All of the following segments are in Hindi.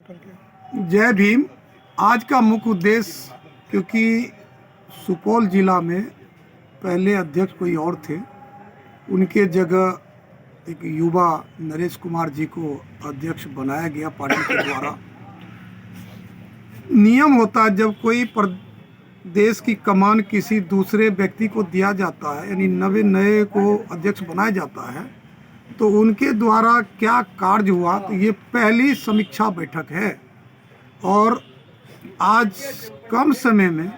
जय भीम। आज का मुख्य उद्देश्य, क्योंकि सुपौल जिला में पहले अध्यक्ष कोई और थे, उनके जगह एक युवा नरेश कुमार जी को अध्यक्ष बनाया गया पार्टी के द्वारा। नियम होता है जब कोई प्रदेश की कमान किसी दूसरे व्यक्ति को दिया जाता है, यानी नए को अध्यक्ष बनाया जाता है, तो उनके द्वारा क्या कार्य हुआ, तो ये पहली समीक्षा बैठक है। और आज कम समय में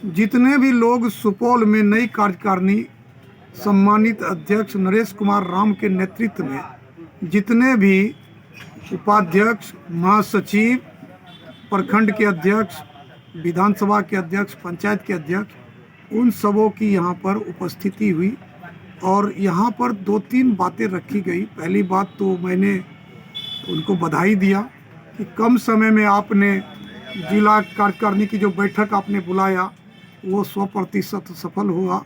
जितने भी लोग सुपौल में नई कार्यकारिणी सम्मानित अध्यक्ष नरेश कुमार राम के नेतृत्व में जितने भी उपाध्यक्ष, महासचिव, प्रखंड के अध्यक्ष, विधानसभा के अध्यक्ष, पंचायत के अध्यक्ष, उन सबों की यहाँ पर उपस्थिति हुई और यहाँ पर 2-3 बातें रखी गई। पहली बात तो मैंने उनको बधाई दिया कि कम समय में आपने जिला कार्यकारिणी की जो बैठक आपने बुलाया वो 100% सफल हुआ।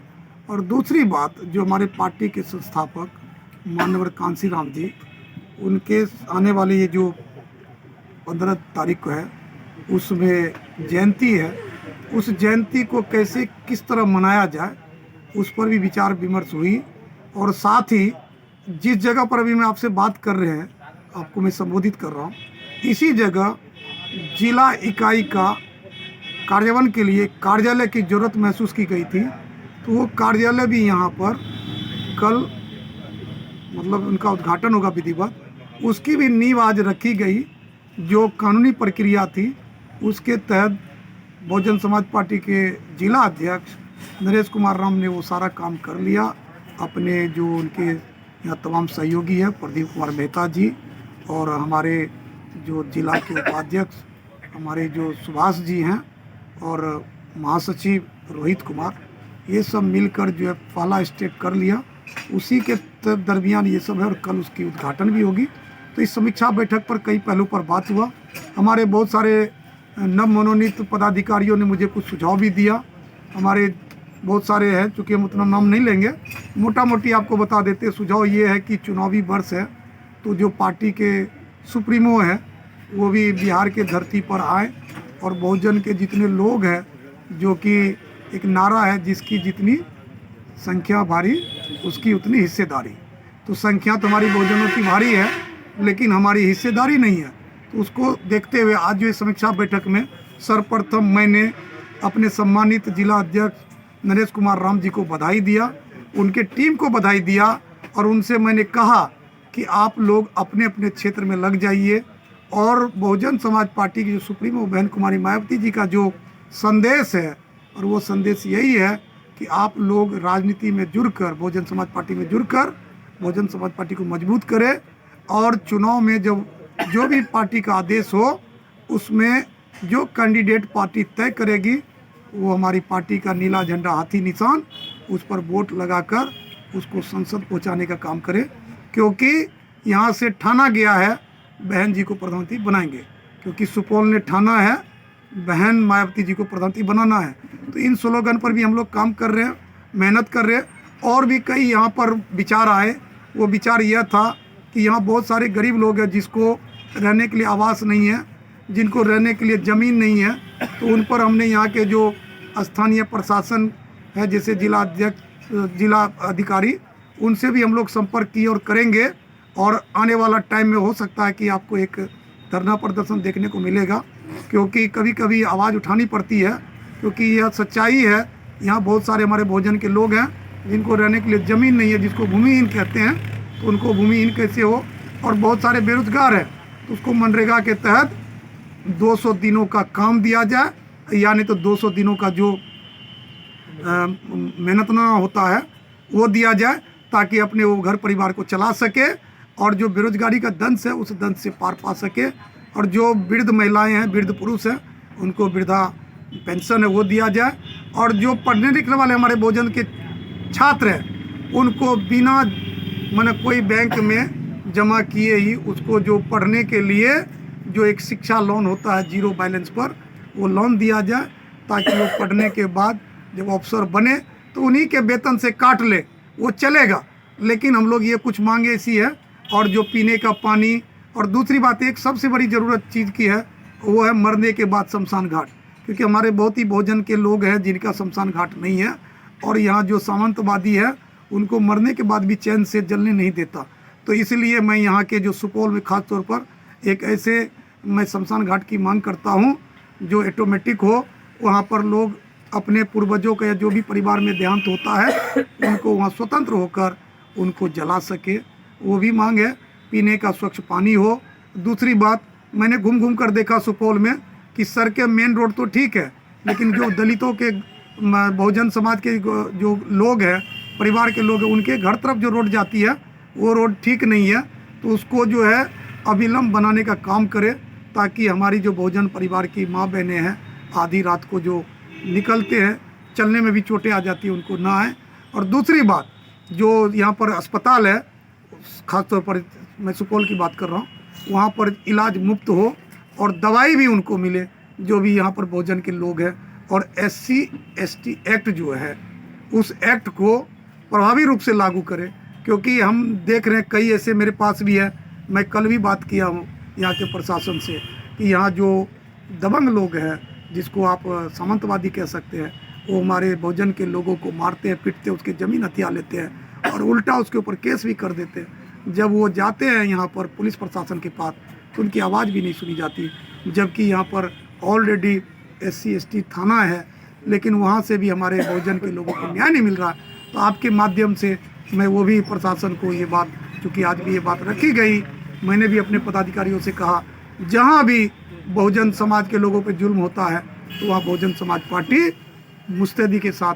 और दूसरी बात, जो हमारे पार्टी के संस्थापक माननीय कांशीराम जी, उनके आने वाली ये जो 15 तारीख को है उसमें जयंती है, उस जयंती को कैसे किस तरह मनाया जाए उस पर भी विचार विमर्श हुई। और साथ ही जिस जगह पर अभी मैं आपसे बात कर रहे हैं, आपको मैं संबोधित कर रहा हूँ, इसी जगह जिला इकाई का कार्यान्वयन के लिए कार्यालय की ज़रूरत महसूस की गई थी, तो वो कार्यालय भी यहाँ पर कल मतलब उनका उद्घाटन होगा विधिवत। उसकी भी नींव आज रखी गई। जो कानूनी प्रक्रिया थी उसके तहत बहुजन समाज पार्टी के जिला अध्यक्ष नरेश कुमार राम ने वो सारा काम कर लिया। अपने जो उनके यहाँ तमाम सहयोगी है, प्रदीप कुमार मेहता जी, और हमारे जो जिला के उपाध्यक्ष हमारे जो सुभाष जी हैं, और महासचिव रोहित कुमार, ये सब मिलकर जो है पहला स्टेप कर लिया। उसी के दरमियान ये सब है और कल उसकी उद्घाटन भी होगी। तो इस समीक्षा बैठक पर कई पहलू पर बात हुआ। हमारे बहुत सारे नव मनोनीत पदाधिकारियों ने मुझे कुछ सुझाव भी दिया। हमारे बहुत सारे हैं, चूँकि हम उतना नाम नहीं लेंगे, मोटा मोटी आपको बता देते। सुझाव ये है कि चुनावी वर्ष है, तो जो पार्टी के सुप्रीमो है वो भी बिहार के धरती पर आए और बहुजन के जितने लोग हैं, जो कि एक नारा है जिसकी जितनी संख्या भारी उसकी उतनी हिस्सेदारी। तो संख्या तो हमारी बहुजनों की भारी है, लेकिन हमारी हिस्सेदारी नहीं है। तो उसको देखते हुए आज जो समीक्षा बैठक में सर्वप्रथम मैंने अपने सम्मानित जिला अध्यक्ष नरेश कुमार राम जी को बधाई दिया, उनके टीम को बधाई दिया, और उनसे मैंने कहा कि आप लोग अपने अपने क्षेत्र में लग जाइए। और बहुजन समाज पार्टी की जो सुप्रीमो बहन कुमारी मायावती जी का जो संदेश है, और वो संदेश यही है कि आप लोग राजनीति में जुड़कर, बहुजन समाज पार्टी में जुड़कर बहुजन समाज पार्टी को मजबूत करें, और चुनाव में जब जो भी पार्टी का आदेश हो उसमें जो कैंडिडेट पार्टी तय करेगी वो हमारी पार्टी का नीला झंडा, हाथी निशान, उस पर वोट लगाकर उसको संसद पहुंचाने का काम करें। क्योंकि यहाँ से ठाना गया है बहन जी को प्रधानमंत्री बनाएंगे, क्योंकि सुपौल ने ठाना है बहन मायावती जी को प्रधानमंत्री बनाना है। तो इन स्लोगन पर भी हम लोग काम कर रहे हैं, मेहनत कर रहे हैं। और भी कई यहाँ पर विचार आए। वो विचार यह था कि यहाँ बहुत सारे गरीब लोग हैं जिसको रहने के लिए आवास नहीं है, जिनको रहने के लिए ज़मीन नहीं है, तो उन पर हमने यहाँ के जो स्थानीय प्रशासन है, जैसे जिला अध्यक्ष, जिला अधिकारी, उनसे भी हम लोग संपर्क किए और करेंगे। और आने वाला टाइम में हो सकता है कि आपको एक धरना प्रदर्शन देखने को मिलेगा, क्योंकि कभी कभी आवाज़ उठानी पड़ती है, क्योंकि यह सच्चाई है। यहाँ बहुत सारे हमारे बहुजन के लोग हैं जिनको रहने के लिए ज़मीन नहीं है, जिसको भूमिहीन कहते हैं, तो उनको भूमिहीन कैसे हो। और बहुत सारे बेरोजगार हैं, तो उसको मनरेगा के तहत 200 दिनों का काम दिया जाए, यानी तो 200 दिनों का जो मेहनतना होता है वो दिया जाए, ताकि अपने वो घर परिवार को चला सके, और जो बेरोजगारी का दंश है उस दंश से पार पा सके। और जो वृद्ध महिलाएं हैं, वृद्ध पुरुष हैं, उनको वृद्धा पेंशन है वो दिया जाए। और जो पढ़ने लिखने वाले हमारे बहुजन के छात्र हैं, उनको बिना माने कोई बैंक में जमा किए ही उसको जो पढ़ने के लिए जो एक शिक्षा लोन होता है 0 बैलेंस पर, वो लोन दिया जाए, ताकि वो पढ़ने के बाद जब अफसर बने तो उन्हीं के वेतन से काट ले, वो चलेगा। लेकिन हम लोग ये कुछ मांगे ऐसी है, और जो पीने का पानी और दूसरी बात एक सबसे बड़ी ज़रूरत चीज़ की है, वो है मरने के बाद शमशान घाट, क्योंकि हमारे बहुत ही बहुजन के लोग हैं जिनका शमशान घाट नहीं है, और यहाँ जो सामंतवादी है उनको मरने के बाद भी चैन से जलने नहीं देता। तो इसलिए मैं यहाँ के जो सुपौल में ख़ास तौर पर एक ऐसे मैं शमशान घाट की मांग करता हूँ जो ऑटोमेटिक हो, वहाँ पर लोग अपने पूर्वजों का या जो भी परिवार में देहांत होता है उनको वहाँ स्वतंत्र होकर उनको जला सके, वो भी मांग है। पीने का स्वच्छ पानी हो। दूसरी बात, मैंने घूम घूम कर देखा सुपौल में कि सड़कें मेन रोड तो ठीक है, लेकिन जो दलितों के बहुजन समाज के जो लोग हैं, परिवार के लोग हैं, उनके घर तरफ जो रोड जाती है वो रोड ठीक नहीं है। तो उसको जो है अविलंब बनाने का काम करे, ताकि हमारी जो बहुजन परिवार की माँ बहनें हैं आधी रात को जो निकलते हैं, चलने में भी चोटें आ जाती हैं, उनको ना आए। और दूसरी बात, जो यहाँ पर अस्पताल है, ख़ास तौर पर मैं सुपौल की बात कर रहा हूँ, वहाँ पर इलाज मुफ्त हो और दवाई भी उनको मिले जो भी यहाँ पर बहुजन के लोग हैं। और SC/ST एक्ट जो है उस एक्ट को प्रभावी रूप से लागू करें, क्योंकि हम देख रहे हैं कई ऐसे मेरे पास भी है, मैं कल भी बात किया हूँ यहाँ के प्रशासन से कि यहाँ जो दबंग लोग हैं, जिसको आप सामंतवादी कह सकते हैं, वो हमारे बहुजन के लोगों को मारते हैं, पीटते हैं, उसके ज़मीन हथिया लेते हैं और उल्टा उसके ऊपर केस भी कर देते हैं। जब वो जाते हैं यहाँ पर पुलिस प्रशासन के पास तो उनकी आवाज़ भी नहीं सुनी जाती, जबकि यहाँ पर ऑलरेडी SC/ST थाना है, लेकिन वहाँ से भी हमारे बहुजन के लोगों को न्याय नहीं मिल रहा। तो आपके माध्यम से मैं वो भी प्रशासन को ये बात, चूँकि आज भी ये बात रखी गई, मैंने भी अपने पदाधिकारियों से कहा, जहाँ भी बहुजन समाज के लोगों पे जुल्म होता है तो वहाँ बहुजन समाज पार्टी मुस्तैदी के साथ